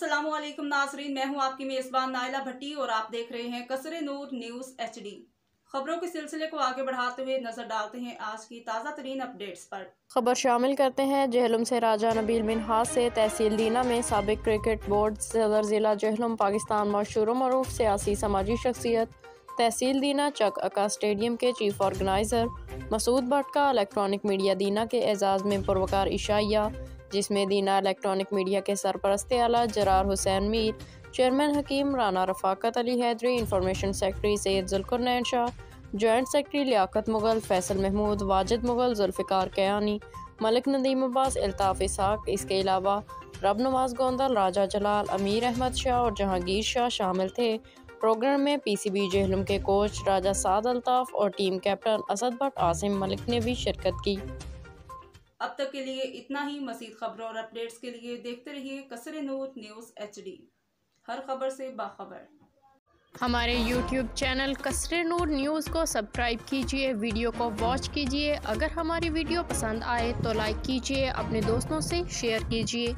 अस्सलामुअलैकुम नाजरीन, मैं हूं आपकी मेज़बान नाइला भट्टी और आप देख रहे हैं कसरे नूर न्यूज़ HD। खबरों के सिलसिले को आगे बढ़ाते हुए नजर डालते हैं आज की ताज़ा तरीन अपडेट्स पर। खबर शामिल करते हैं जहलुम से राजा नबील मिन्हाज से तहसील दीना में साबिक क्रिकेट बोर्ड सदर ज़िला जहलुम पाकिस्तान मशहूर मरूफ सियासी समाजी शख्सियत तहसील दीना चक अका स्टेडियम के चीफ ऑर्गेनाइज़र मसूद भट्ट का इलेक्ट्रॉनिक मीडिया दीना के एजाज़ में पुरवकार इशाइया, जिसमें दीना इलेक्ट्रॉनिक मीडिया के सरपरस्त Ala Zarar Hussain Mir, chairman Hakeem Rana Rafaqat Ali Haidri, information secretary Syed Zulqarnain Shah, joint secretary Liaquat Mughal, Faisal Mehmood, Wajid Mughal, Zulfiqar Kayani, Malik Nadeem Abbas, Altaf Ishaq, इसके अलावा रब नवाज गोंदल, राजा जलाल, अमीर अहमद शाह और जहांगीर शाह शामिल थे। प्रोग्राम में PCB जहलुम के कोच राजा साद अल्ताफ़ और टीम कैप्टन असद भट्ट आसिम मलिक ने भी शिरकत की। अब तक के लिए इतना ही। मज़ीद खबरों और अपडेट्स के लिए देखते रहिए कसरे नूर न्यूज़ HD, हर खबर से बाखबर। हमारे YouTube चैनल कसरे नूर न्यूज़ को सब्सक्राइब कीजिए, वीडियो को वॉच कीजिए। अगर हमारी वीडियो पसंद आए तो लाइक कीजिए, अपने दोस्तों से शेयर कीजिए।